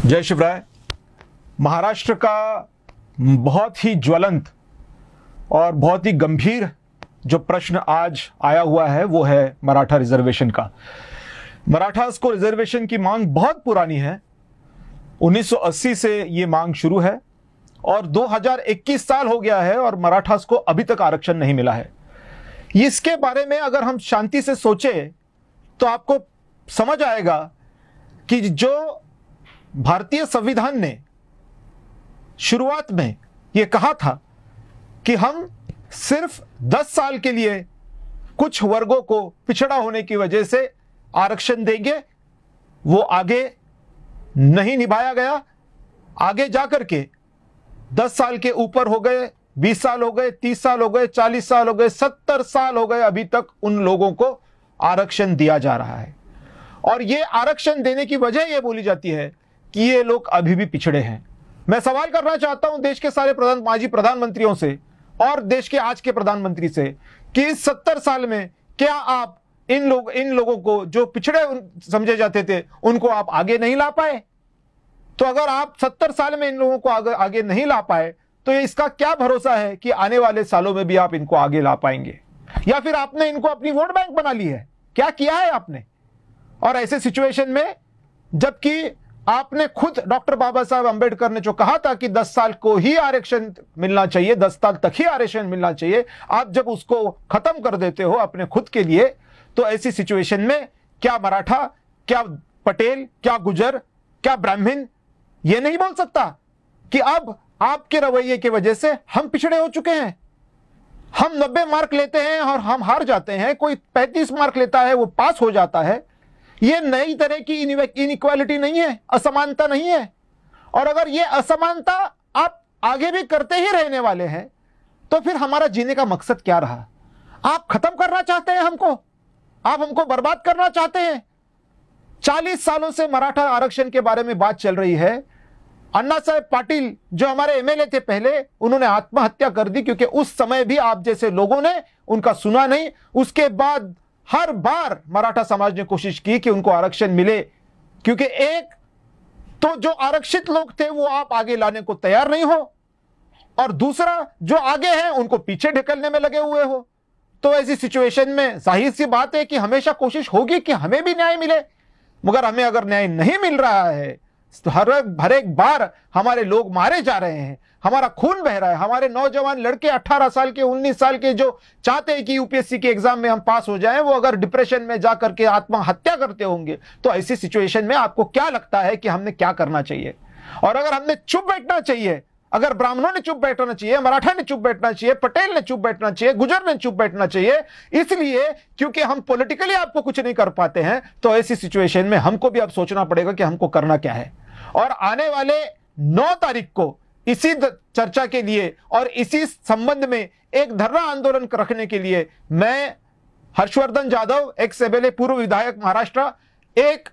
जय शिवराय। महाराष्ट्र का बहुत ही ज्वलंत और बहुत ही गंभीर जो प्रश्न आज आया हुआ है वो है मराठा रिजर्वेशन का। मराठास को रिजर्वेशन की मांग बहुत पुरानी है। 1980 से ये मांग शुरू है और 2021 साल हो गया है और मराठास को अभी तक आरक्षण नहीं मिला है। इसके बारे में अगर हम शांति से सोचें तो आपको समझ आएगा कि जो भारतीय संविधान ने शुरुआत में यह कहा था कि हम सिर्फ 10 साल के लिए कुछ वर्गों को पिछड़ा होने की वजह से आरक्षण देंगे, वो आगे नहीं निभाया गया। आगे जाकर के 10 साल के ऊपर हो गए, 20 साल हो गए, 30 साल हो गए, 40 साल हो गए, 70 साल हो गए, अभी तक उन लोगों को आरक्षण दिया जा रहा है। और ये आरक्षण देने की वजह यह बोली जाती है कि ये लोग अभी भी पिछड़े हैं। मैं सवाल करना चाहता हूं देश के सारे माजी प्रधानमंत्रियों से और देश के आज के प्रधानमंत्री से कि इस 70 साल में क्या आप इन लोगों को जो पिछड़े समझे जाते थे उनको आप आगे नहीं ला पाए? तो अगर आप 70 साल में इन लोगों को आगे नहीं ला पाए तो इसका क्या भरोसा है कि आने वाले सालों में भी आप इनको आगे ला पाएंगे? या फिर आपने इनको अपनी वोट बैंक बना ली है? क्या किया है आपने? और ऐसे सिचुएशन में जबकि आपने खुद डॉक्टर बाबा साहब अंबेडकर ने जो कहा था कि 10 साल को ही आरक्षण मिलना चाहिए, 10 साल तक ही आरक्षण मिलना चाहिए, आप जब उसको खत्म कर देते हो अपने खुद के लिए, तो ऐसी सिचुएशन में क्या मराठा, क्या पटेल, क्या गुजर, क्या ब्राह्मण ये नहीं बोल सकता कि अब आपके रवैये की वजह से हम पिछड़े हो चुके हैं? हम 90 मार्क लेते हैं और हम हार जाते हैं, कोई 35 मार्क लेता है वो पास हो जाता है। ये नई तरह की इनइक्वालिटी नहीं है, असमानता नहीं है। और अगर ये असमानता आप आगे भी करते ही रहने वाले हैं तो फिर हमारा जीने का मकसद क्या रहा? आप खत्म करना चाहते हैं हमको, आप हमको बर्बाद करना चाहते हैं। 40 सालों से मराठा आरक्षण के बारे में बात चल रही है। अन्ना साहब पाटिल जो हमारे एमएलए थे पहले, उन्होंने आत्महत्या कर दी क्योंकि उस समय भी आप जैसे लोगों ने उनका सुना नहीं। उसके बाद हर बार मराठा समाज ने कोशिश की कि उनको आरक्षण मिले, क्योंकि एक तो जो आरक्षित लोग थे वो आप आगे लाने को तैयार नहीं हो और दूसरा जो आगे हैं उनको पीछे ढकेलने में लगे हुए हो। तो ऐसी सिचुएशन में जाहिर सी बात है कि हमेशा कोशिश होगी कि हमें भी न्याय मिले, मगर हमें अगर न्याय नहीं मिल रहा है तो हर एक बार हमारे लोग मारे जा रहे हैं, हमारा खून बह रहा है, हमारे नौजवान लड़के 18 साल के 19 साल के जो चाहते हैं कि यूपीएससी के एग्जाम में हम पास हो जाएं, वो अगर डिप्रेशन में जाकर के आत्महत्या करते होंगे तो ऐसी सिचुएशन में आपको क्या लगता है कि हमने क्या करना चाहिए? और अगर हमने चुप बैठना चाहिए, अगर ब्राह्मणों ने चुप बैठना चाहिए, मराठा ने चुप बैठना चाहिए, पटेल ने चुप बैठना चाहिए, गुजर ने चुप बैठना चाहिए, इसलिए क्योंकि हम पॉलिटिकली आपको कुछ नहीं कर पाते हैं, तो ऐसी सिचुएशन में हमको भी अब सोचना पड़ेगा कि हमको करना क्या है। और आने वाले 9 तारीख को इसी चर्चा के लिए और इसी संबंध में एक धरना आंदोलन रखने के लिए मैं हर्षवर्धन जाधव, एक्स एमएलए, पूर्व विधायक महाराष्ट्र, एक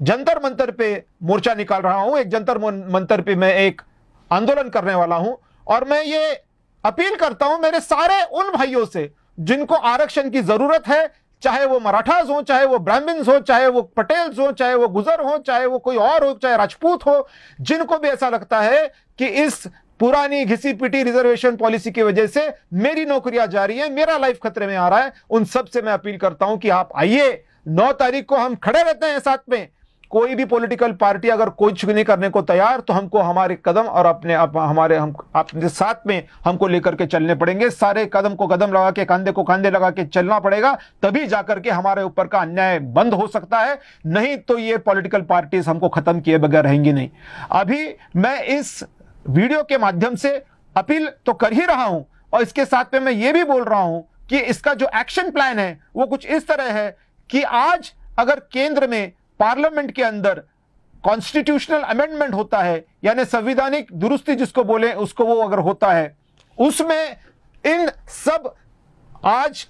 जंतर मंतर पे मोर्चा निकाल रहा हूं। एक जंतर मंतर पे मैं एक आंदोलन करने वाला हूं और मैं ये अपील करता हूं मेरे सारे उन भाइयों से जिनको आरक्षण की जरूरत है, चाहे वो मराठास हो, चाहे वो ब्राह्मण्स हो, चाहे वो पटेल्स हो, चाहे वो गुजर हो, चाहे वो कोई और हो, चाहे राजपूत हो, जिनको भी ऐसा लगता है कि इस पुरानी घिसी पिटी रिजर्वेशन पॉलिसी की वजह से मेरी नौकरियां जा रही है, मेरा लाइफ खतरे में आ रहा है, उन सब से मैं अपील करता हूं कि आप आइए। 9 तारीख को हम खड़े रहते हैं साथ में। कोई भी पॉलिटिकल पार्टी अगर कुछ नहीं करने को तैयार तो हमको हमारे कदम और अपने साथ में हमको लेकर के चलने पड़ेंगे। सारे कदम को कदम लगा के, कांधे को कांधे लगा के चलना पड़ेगा, तभी जाकर के हमारे ऊपर का अन्याय बंद हो सकता है। नहीं तो ये पॉलिटिकल पार्टीज हमको खत्म किए बगैर रहेंगी नहीं। अभी मैं इस वीडियो के माध्यम से अपील तो कर ही रहा हूं और इसके साथ में मैं ये भी बोल रहा हूं कि इसका जो एक्शन प्लान है वो कुछ इस तरह है कि आज अगर केंद्र में पार्लियामेंट के अंदर कॉन्स्टिट्यूशनल अमेंडमेंट होता है, यानी संवैधानिक दुरुस्ती जिसको बोले उसको, वो अगर होता है, उसमें इन सब आज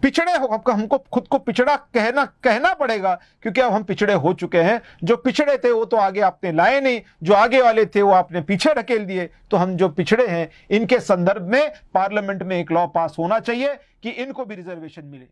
पिछड़े हमको खुद को पिछड़ा कहना पड़ेगा क्योंकि अब हम पिछड़े हो चुके हैं। जो पिछड़े थे वो तो आगे आपने लाए नहीं, जो आगे वाले थे वो आपने पीछे ढकेल दिए। तो हम जो पिछड़े हैं इनके संदर्भ में पार्लियामेंट में एक लॉ पास होना चाहिए कि इनको भी रिजर्वेशन मिले।